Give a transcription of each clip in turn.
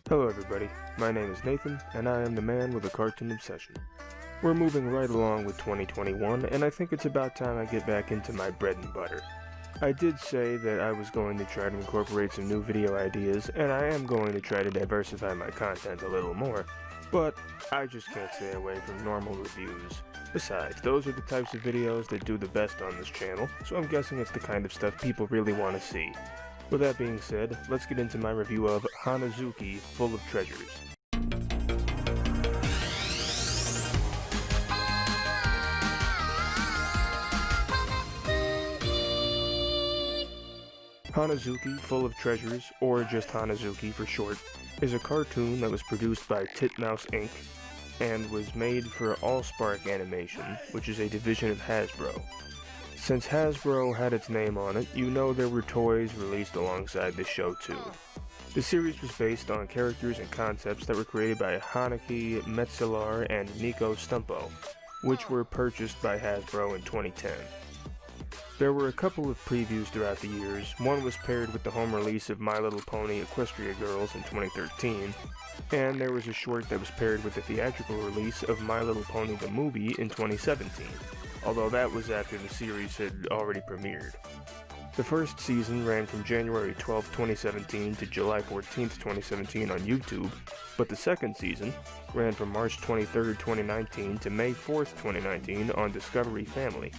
Hello everybody, my name is Nathan, and I am the man with a cartoon obsession. We're moving right along with 2021, and I think it's about time I get back into my bread and butter. I did say that I was going to try to incorporate some new video ideas, and I am going to try to diversify my content a little more, but I just can't stay away from normal reviews. Besides, those are the types of videos that do the best on this channel, so I'm guessing it's the kind of stuff people really want to see. With that being said, let's get into my review of Hanazuki, Full of Treasures. Hanazuki, Full of Treasures, or just Hanazuki for short, is a cartoon that was produced by Titmouse Inc. and was made for AllSpark Animation, which is a division of Hasbro. Since Hasbro had its name on it, you know there were toys released alongside the show too. The series was based on characters and concepts that were created by Hanazuki, Metzelar, and Nico Stumpo, which were purchased by Hasbro in 2010. There were a couple of previews throughout the years. One was paired with the home release of My Little Pony Equestria Girls in 2013, and there was a short that was paired with the theatrical release of My Little Pony the Movie in 2017. Although that was after the series had already premiered. The first season ran from January 12, 2017 to July 14, 2017 on YouTube, but the second season ran from March 23, 2019 to May 4, 2019 on Discovery Family.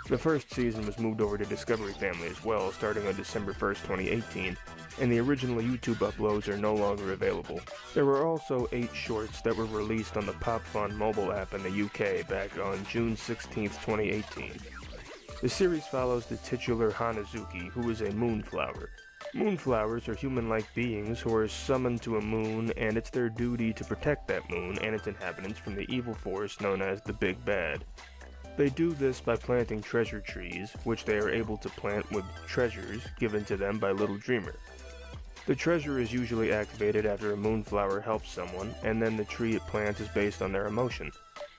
The first season was moved over to Discovery Family as well, starting on December 1, 2018, and the original YouTube uploads are no longer available. There were also 8 shorts that were released on the PopFun mobile app in the UK back on June 16, 2018. The series follows the titular Hanazuki, who is a moonflower. Moonflowers are human-like beings who are summoned to a moon, and it's their duty to protect that moon and its inhabitants from the evil force known as the Big Bad. They do this by planting treasure trees, which they are able to plant with treasures given to them by Little Dreamer. The treasure is usually activated after a moonflower helps someone, and then the tree it plants is based on their emotion.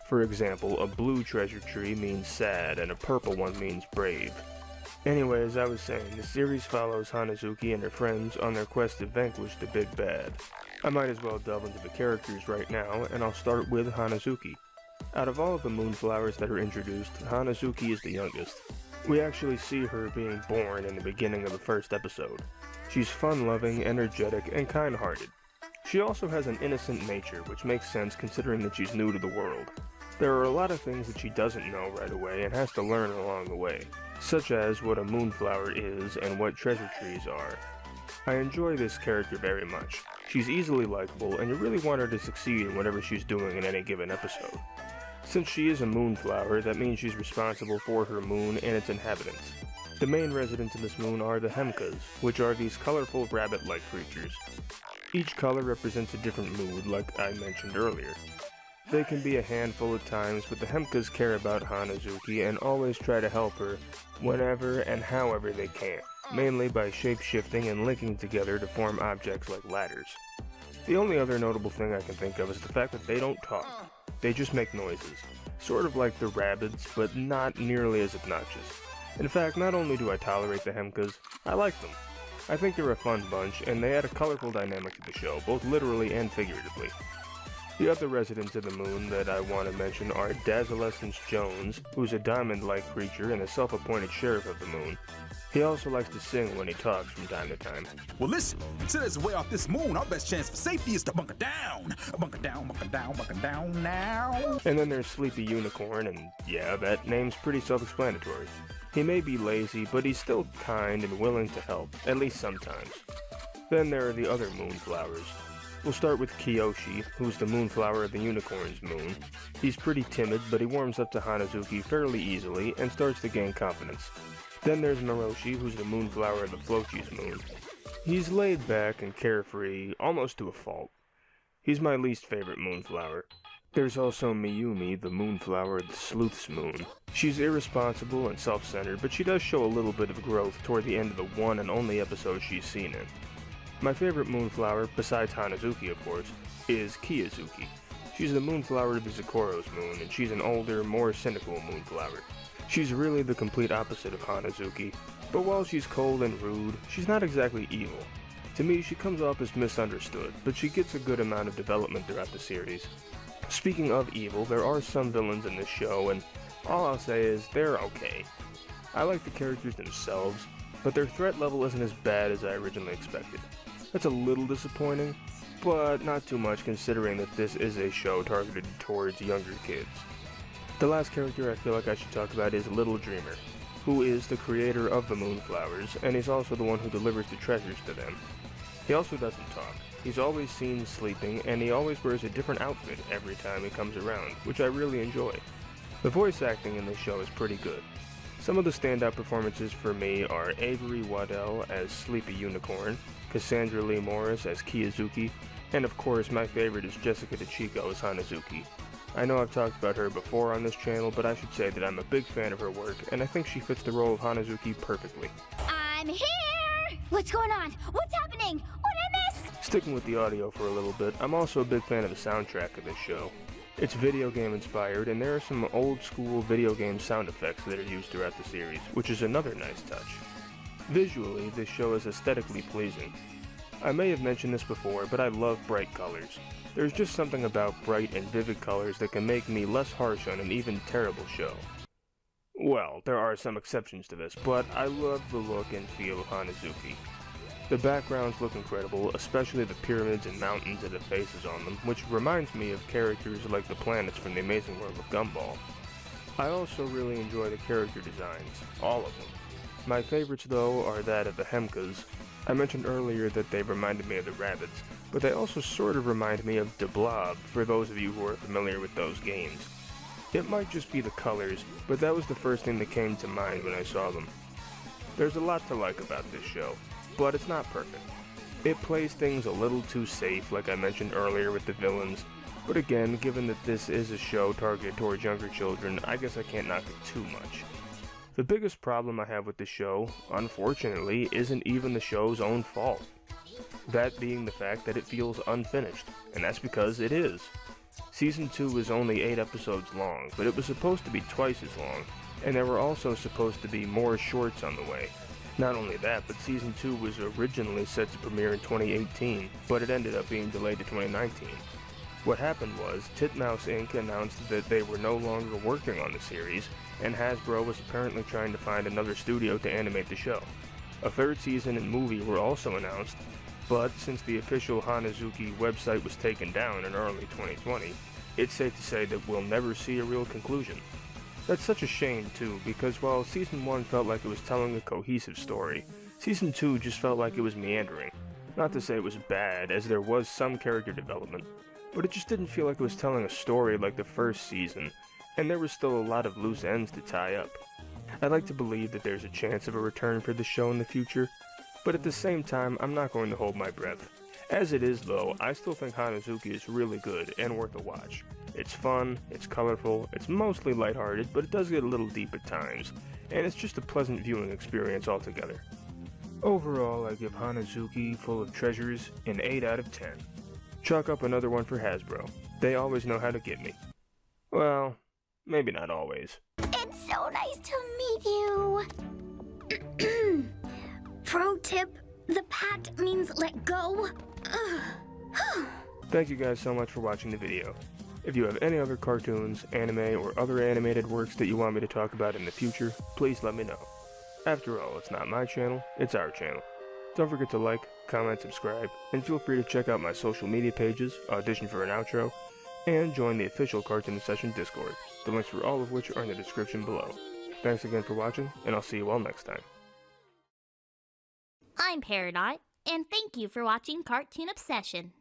For example, a blue treasure tree means sad, and a purple one means brave. Anyway, as I was saying, the series follows Hanazuki and her friends on their quest to vanquish the Big Bad. I might as well delve into the characters right now, and I'll start with Hanazuki. Out of all of the moonflowers that are introduced, Hanazuki is the youngest. We actually see her being born in the beginning of the first episode. She's fun-loving, energetic, and kind-hearted. She also has an innocent nature, which makes sense considering that she's new to the world. There are a lot of things that she doesn't know right away and has to learn along the way, such as what a moonflower is and what treasure trees are. I enjoy this character very much. She's easily likable, and you really want her to succeed in whatever she's doing in any given episode. Since she is a moonflower, that means she's responsible for her moon and its inhabitants. The main residents of this moon are the Hemkas, which are these colorful rabbit-like creatures. Each color represents a different mood, like I mentioned earlier. They can be a handful at times, but the Hemkas care about Hanazuki and always try to help her whenever and however they can, mainly by shape-shifting and linking together to form objects like ladders. The only other notable thing I can think of is the fact that they don't talk. They just make noises, sort of like the rabbits, but not nearly as obnoxious. In fact, not only do I tolerate the Hemkas, I like them. I think they're a fun bunch, and they add a colorful dynamic to the show, both literally and figuratively. The other residents of the moon that I want to mention are Dazzlescence Jones, who's a diamond-like creature and a self-appointed sheriff of the moon. He also likes to sing when he talks from time to time. Well, listen, until there's a way off this moon, our best chance for safety is to bunker down. Bunker down, bunker down, bunker down now. And then there's Sleepy Unicorn, and yeah, that name's pretty self-explanatory. He may be lazy, but he's still kind and willing to help, at least sometimes. Then there are the other moonflowers. We'll start with Kiyoshi, who's the moonflower of the unicorn's moon. He's pretty timid, but he warms up to Hanazuki fairly easily and starts to gain confidence. Then there's Miroshi, who's the moonflower of the Flochi's moon. He's laid back and carefree, almost to a fault. He's my least favorite moonflower. There's also Miyumi, the moonflower of the Sleuth's moon. She's irresponsible and self-centered, but she does show a little bit of growth toward the end of the one and only episode she's seen in. My favorite moonflower, besides Hanazuki of course, is Kiyozuki. She's the moonflower of the Zukoro's moon, and she's an older, more cynical moonflower. She's really the complete opposite of Hanazuki, but while she's cold and rude, she's not exactly evil. To me, she comes off as misunderstood, but she gets a good amount of development throughout the series. Speaking of evil, there are some villains in this show, and all I'll say is they're okay. I like the characters themselves, but their threat level isn't as bad as I originally expected. That's a little disappointing, but not too much considering that this is a show targeted towards younger kids. The last character I feel like I should talk about is Little Dreamer, who is the creator of the Moonflowers, and he's also the one who delivers the treasures to them. He also doesn't talk. He's always seen sleeping, and he always wears a different outfit every time he comes around, which I really enjoy. The voice acting in this show is pretty good. Some of the standout performances for me are Avery Waddell as Sleepy Unicorn, Cassandra Lee Morris as Kiyozuki, and of course my favorite is Jessica DeChico as Hanazuki. I know I've talked about her before on this channel, but I should say that I'm a big fan of her work, and I think she fits the role of Hanazuki perfectly. I'm here! What's going on? What's happening? What'd I miss? Sticking with the audio for a little bit, I'm also a big fan of the soundtrack of this show. It's video game inspired, and there are some old school video game sound effects that are used throughout the series, which is another nice touch. Visually, this show is aesthetically pleasing. I may have mentioned this before, but I love bright colors. There's just something about bright and vivid colors that can make me less harsh on an even terrible show. Well, there are some exceptions to this, but I love the look and feel of Hanazuki. The backgrounds look incredible, especially the pyramids and mountains and the faces on them, which reminds me of characters like the planets from the Amazing World of Gumball. I also really enjoy the character designs, all of them. My favorites though are that of the Hemkas. I mentioned earlier that they reminded me of the rabbits, but they also sort of remind me of De Blob for those of you who are familiar with those games. It might just be the colors, but that was the first thing that came to mind when I saw them. There's a lot to like about this show, but it's not perfect. It plays things a little too safe, like I mentioned earlier with the villains, but again, given that this is a show targeted towards younger children, I guess I can't knock it too much. The biggest problem I have with the show, unfortunately, isn't even the show's own fault. That being the fact that it feels unfinished, and that's because it is. Season 2 is only 8 episodes long, but it was supposed to be twice as long, and there were also supposed to be more shorts on the way. Not only that, but Season 2 was originally set to premiere in 2018, but it ended up being delayed to 2019. What happened was, Titmouse Inc. announced that they were no longer working on the series, and Hasbro was apparently trying to find another studio to animate the show. A third season and movie were also announced, but since the official Hanazuki website was taken down in early 2020, it's safe to say that we'll never see a real conclusion. That's such a shame too, because while Season 1 felt like it was telling a cohesive story, Season 2 just felt like it was meandering. Not to say it was bad, as there was some character development, but it just didn't feel like it was telling a story like the first season, and there was still a lot of loose ends to tie up. I'd like to believe that there's a chance of a return for the show in the future, but at the same time, I'm not going to hold my breath. As it is though, I still think Hanazuki is really good and worth a watch. It's fun, it's colorful, it's mostly lighthearted, but it does get a little deep at times, and it's just a pleasant viewing experience altogether. Overall, I give Hanazuki Full of Treasures an 8 out of 10. Chalk up another one for Hasbro. They always know how to get me. Well, maybe not always. It's so nice to meet you. Pro tip, the pat means let go. Thank you guys so much for watching the video. If you have any other cartoons, anime, or other animated works that you want me to talk about in the future, please let me know. After all, it's not my channel, it's our channel. Don't forget to like, comment, subscribe, and feel free to check out my social media pages, audition for an outro, and join the official Cartoon Session Discord, the links for all of which are in the description below. Thanks again for watching, and I'll see you all next time. I'm Paradot, and thank you for watching Cartoon Obsession.